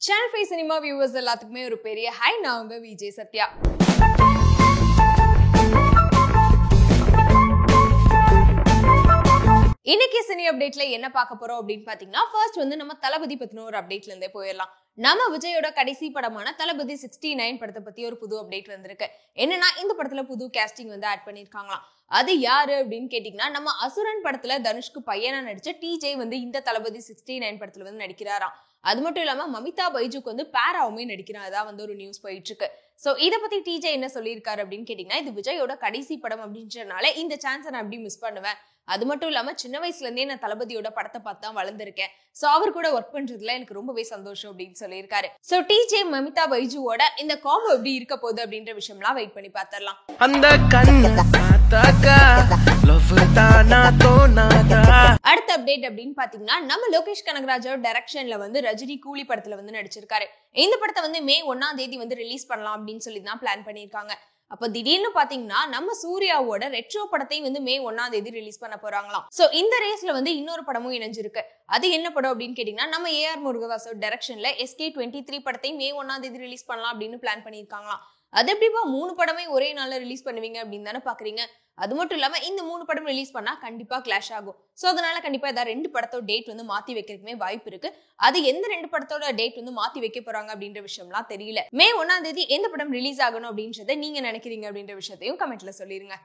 Channel 5 Cinema viewers எல்லாத்துக்குமே ஒரு பெரிய ஹை. நான் உங்க விஜய் சத்யா. இன்னைக்கு சினி அப்டேட்ல என்ன பார்க்க போறோம் அப்படின்னு பாத்தீங்கன்னா, ஃபர்ஸ்ட் வந்து நம்ம தளபதி பத்தின ஒரு அப்டேட்ல இருந்தே போயிடலாம். நம்ம விஜயோட கடைசி படமான தளபதி 69 படத்தை பத்தி ஒரு புது அப்டேட் வந்திருக்கு. என்னன்னா, இந்த படத்துல புது கேஸ்டிங் வந்து ஆட் பண்ணிருக்காங்களாம். அது யாரு அப்படின்னு கேட்டீங்கன்னா, நம்ம அசுரன் படத்துல தனுஷ்க்கு பையனா நடிச்ச டிஜே வந்து இந்த தளபதி 69 படத்துல வந்து நடிக்கிறாராம். அது மட்டும் இல்லாம மமிதா பைஜுக்கு வந்து பேராவுமே நடிக்கிறாங்க வந்து ஒரு நியூஸ் போயிட்டு இருக்கு. சோ இத பத்தி டிஜே என்ன சொல்லியிருக்காரு அப்படின்னு கேட்டீங்கன்னா, இது விஜயோட கடைசி படம் அப்படின்றனால இந்த சான்ஸை நான் எப்படி மிஸ் பண்ணுவேன். அது மட்டும் இல்லாம சின்ன வயசுல இருந்தே நான் தளபதியோட படத்தை பார்த்து தான் வளர்ந்திருக்கேன். சோ அவர் கூட ஒர்க் பண்றதுல எனக்கு ரொம்பவே சந்தோஷம் அப்படின்னு சொல்லியிருக்காரு. சோ டிஜே மமிதா பைஜுவோட இந்த காம்போ எப்படி இருக்க போகுது அப்படின்ற விஷயம்லாம் வெயிட் பண்ணி பார்த்திடலாம். அடுத்த அப்டேட் அப்படின்னு பாத்தீங்கன்னா, நம்ம லோகேஷ் கனகராஜோட டைரக்ஷன்ல வந்து ரஜினி கூலி படத்துல வந்து நடிச்சிருக்காரு. இந்த படத்தை வந்து மே 1ஆம் தேதி வந்து ரிலீஸ் பண்ணலாம் அப்படின்னு சொல்லி தான் பிளான் பண்ணிருக்காங்க. அப்ப திடீர்னு பாத்தீங்கன்னா, நம்ம சூர்யாவோட ரெட்ரோ படத்தையும் வந்து மே 1ஆம் தேதி ரிலீஸ் பண்ண போறாங்களாம். சோ இந்த ரேஸ்ல வந்து இன்னொரு படமும் இணைஞ்சிருக்கு. அது என்ன படம் அப்படின்னு கேட்டீங்கன்னா, நம்ம ஏஆர் முருகதாஸோட டைரக்ஷன்ல SK23 படத்தையும் மே 1ஆம் தேதி ரிலீஸ் பண்ணலாம் அப்படின்னு பிளான் பண்ணிருக்காங்களாம். அது எப்படிப்பா 3 படமே ஒரே நாள்ல ரிலீஸ் பண்ணுவீங்க அப்படின்னு தானே பாக்குறீங்க. அது மட்டும் இல்லாம இந்த 3 படம் ரிலீஸ் பண்ணா கண்டிப்பா கிளாஷ் ஆகும். சோ அதனால கண்டிப்பா ஏதாவது 2 படத்தோட டேட் வந்து மாத்தி வைக்கிறதுக்குமே வாய்ப்பு இருக்கு. அது எந்த 2 படத்தோட டேட் வந்து மாத்தி வைக்க போறாங்க அப்படின்ற விஷயம்லாம் தெரியல. மே 1ஆம் தேதி எந்த படம் ரிலீஸ் ஆகணும் அப்படின்றத நீங்க நினைக்கிறீங்க அப்படின்ற விஷயத்தையும் கமெண்ட்ல சொல்லிருங்க.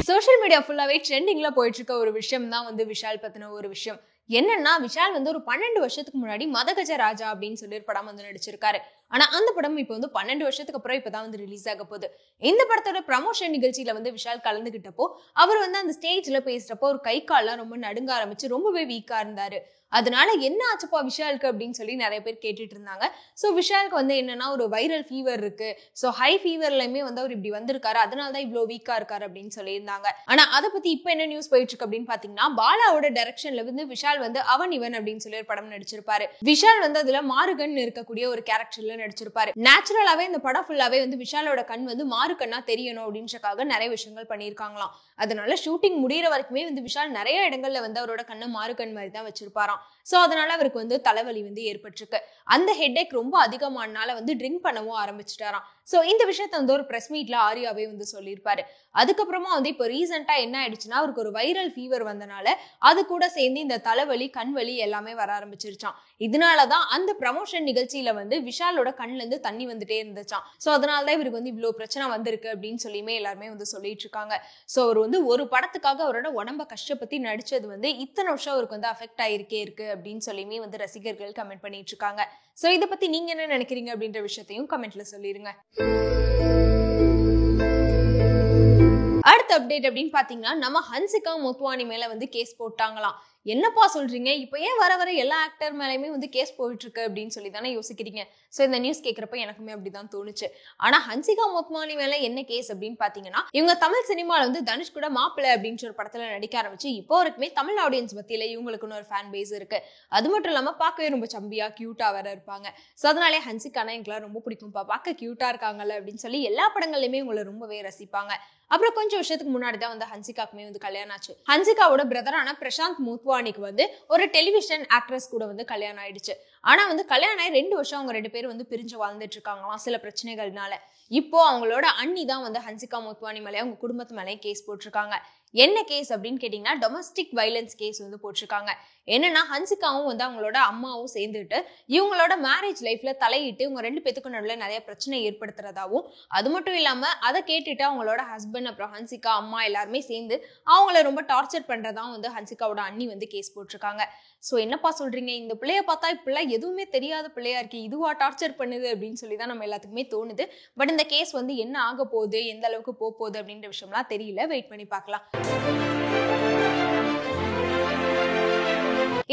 சோஷியல் மீடியா ஃபுல்லாவே ட்ரெண்டிங்ல போயிட்டு இருக்க ஒரு விஷயம் தான் வந்து விஷால் பத்தின ஒரு விஷயம். என்னன்னா, விஷால் வந்து ஒரு 12 வருஷத்துக்கு முன்னாடி மதகஜ ராஜா அப்படின்னு சொல்லி ஒரு படம் வந்து நடிச்சிருக்காரு. ஆனா அந்த படம் இப்ப வந்து 12 வருஷத்துக்கு அப்புறம் இப்பதான் வந்து ரிலீஸ் ஆக போகுது. இந்த படத்தோட ப்ரமோஷன் நிகழ்ச்சியில வந்து விஷால் கலந்துகிட்டப்போ அவர் வந்து அந்த ஸ்டேஜ்ல பேசுறப்போ ஒரு கை கால்லாம் ரொம்ப நடுங்க ஆரம்பிச்சு ரொம்பவே வீக்கா இருந்தாரு. அதனால என்ன ஆச்சுப்பா விஷாலுக்கு அப்படின்னு சொல்லி நிறைய பேர் கேட்டுட்டு இருந்தாங்க. சோ விஷாலுக்கு வந்து என்னன்னா, ஒரு வைரல் ஃபீவர் இருக்கு. சோ ஹை ஃபீவர்லயுமே வந்து அவர் இப்படி வந்திருக்காரு, அதனாலதான் இவ்வளவு வீக்கா இருக்காரு அப்படின்னு சொல்லியிருந்தாங்க. ஆனா அதை பத்தி இப்ப என்ன நியூஸ் போயிட்டு இருக்கு அப்படின்னு பாத்தீங்கன்னா, பாலாவோட டைரக்ஷன்ல வந்து விஷால் வந்து அவன் இவன் அப்படின்னு சொல்லி ஒரு படம் நடிச்சிருப்பாரு. விஷால் வந்து அதுல மாறுகண் இருக்கக்கூடிய ஒரு கேரக்டர்ல நடிச்சிருப்பாரு. நேச்சுரலாவே இந்த படம் ஃபுல்லாவே வந்து விஷாலோட கண் வந்து மாறுகண்ணா தெரியணும் அப்படின்றக்காக நிறைய விஷயங்கள் பண்ணியிருக்காங்களாம். அதனால ஷூட்டிங் முடிகிற வரைக்குமே வந்து விஷால் நிறைய இடங்கள்ல வந்து அவரோட கண்ணை மாறுகண் மாதிரி தான் வச்சிருப்பாராம். சோ அதனால அவருக்கு வந்து தலைவலி வந்து ஏற்பட்டிருக்கு. அந்த ஹெட்டேக் ரொம்ப அதிகமானால வந்து ட்ரிங்க் பண்ணவும் ஆரம்பிச்சுட்டாராம். சோ இந்த விஷயத்த வந்து ஒரு பிரஸ் மீட்ல ஆரியாவே வந்து சொல்லியிருப்பாரு. அதுக்கப்புறமா வந்து இப்போ ரீசெண்டா என்ன ஆயிடுச்சுன்னா, அவருக்கு ஒரு வைரல் ஃபீவர் வந்தனால அது கூட சேர்ந்து இந்த தலைவலி கண்வலி எல்லாமே வர ஆரம்பிச்சிருச்சான். இதனாலதான் அந்த ப்ரமோஷன் நிகழ்ச்சியில வந்து விஷாலோட கண்ணுல இருந்து தண்ணி வந்துட்டே இருந்துச்சான். சோ அதனாலதான் இவருக்கு வந்து இவ்வளவு பிரச்சனை வந்திருக்கு அப்படின்னு சொல்லியுமே எல்லாருமே வந்து சொல்லிட்டு இருக்காங்க. சோ அவர் வந்து ஒரு படத்துக்காக அவரோட உடம்ப கஷ்டப்பட்டு நடிச்சது வந்து இத்தனை வருஷம் அவருக்கு வந்து அஃபெக்ட் ஆயிருக்கே இருக்கு அப்படின்னு சொல்லியுமே வந்து ரசிகர்கள் கமெண்ட் பண்ணிட்டு இருக்காங்க. சோ இத பத்தி நீங்க என்ன நினைக்கிறீங்க அப்படின்ற விஷயத்தையும் கமெண்ட்ல சொல்லிருங்க. அடுத்த அப்டேட் அப்படின்னு பாத்தீங்கன்னா, நம்ம ஹன்சிகா மோத்வானி மேல வந்து கேஸ் போட்டாங்களாம். என்னப்பா சொல்றீங்க, இப்ப ஏன் வர வர எல்லா ஆக்டர் மேலயுமே வந்து கேஸ் போயிட்டு இருக்கு அப்படின்னு சொல்லி தானே யோசிக்கிறீங்க. சோ இந்த நியூஸ் கேட்கிறப்ப எனக்குமே அப்படிதான் தோணுச்சு. ஆனா ஹன்சிகா மோத்வானி மேல என்ன கேஸ் அப்படின்னு பாத்தீங்கன்னா, இவங்க தமிழ் சினிமால வந்து தனுஷ் கூட மாப்பிள்ளை அப்படின்ற ஒரு படத்துல நடிக்க ஆரம்பிச்சு இப்போ வரைக்குமே தமிழ் ஆடியன்ஸ் மத்தியில இவங்களுக்குன்னு ஒரு ஃபேன் பேஸ் இருக்கு. அது மட்டும் இல்லாம பார்க்கவே ரொம்ப சம்பியா கியூட்டா வேற இருப்பாங்க. சோ அதனாலே ஹன்சிகானா எனக்கு ரொம்ப பிடிக்கும்பா, பார்க்க கியூட்டா இருக்காங்கல்ல அப்படின்னு சொல்லி எல்லா படங்கள்லயுமே உங்களை ரொம்பவே ரசிப்பாங்க. அப்புறம் கொஞ்சம் வருஷத்துக்கு முன்னாடி தான் வந்து ஹன்சிகாக்குமே வந்து கல்யாணம் ஆச்சு. ஹன்சிகாவோட பிரதரான பிரசாந்த் மோத்வானிக்கு வந்து ஒரு டெலிவிஷன் ஆக்ட்ரஸ் கூட வந்து கல்யாணம் ஆயிடுச்சு. ஆனா வந்து கல்யாணம் ஆகி 2 வருஷம் அவங்க 2 பேரும் வந்து பிரிஞ்சு வாழ்ந்துட்டு இருக்காங்களாம் சில பிரச்சனைகள்னால. இப்போ அவங்களோட அண்ணி தான் வந்து ஹன்சிகா மோத்வானி மேலே அவங்க குடும்பத்து மேலே கேஸ் போட்டிருக்காங்க. என்ன கேஸ் அப்படின்னு கேட்டீங்கன்னா, டொமஸ்டிக் வயலன்ஸ் கேஸ் வந்து போட்டிருக்காங்க. என்னன்னா, ஹன்சிகாவும் வந்து அவங்களோட அம்மாவும் சேர்ந்துட்டு இவங்களோட மேரேஜ் லைஃப்ல தலையிட்டு இவங்க 2 பேத்துக்கும் நடுவில் நிறைய பிரச்சனை ஏற்படுத்துறதாவும், அது மட்டும் இல்லாம அதை கேட்டுட்டு அவங்களோட ஹஸ்பண்ட் அப்புறம் ஹன்சிகா அம்மா எல்லாருமே சேர்ந்து அவங்கள ரொம்ப டார்ச்சர் பண்றதாவும் வந்து ஹன்சிகாவோட அண்ணி வந்து கேஸ் போட்டிருக்காங்க. சோ என்னப்பா சொல்றீங்க, இந்த பிள்ளைய பார்த்தா இப்பெல்லாம் எதுவுமே தெரியாத பிள்ளையா இருக்கு, இதுவா டார்ச்சர் பண்ணுது அப்படின்னு சொல்லி தான் நம்ம எல்லாத்துக்குமே தோணுது. பட் இந்த கேஸ் வந்து என்ன ஆக போகுது, எந்த அளவுக்கு போகுது அப்படின்ற விஷயம்லாம் தெரியல. வெயிட் பண்ணி பார்க்கலாம்.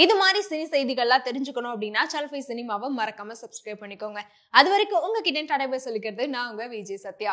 இது மாதிரி சினி செய்திகள்லாம் தெரிஞ்சுக்கணும் அப்படின்னா சேனல் 5 சினிமாவை மறக்காம சப்ஸ்கிரைப் பண்ணிக்கோங்க. அது வரைக்கும் உங்ககிட்ட டாடா பை சொல்லிக்கிறது நான் உங்க விஜய் சத்யா.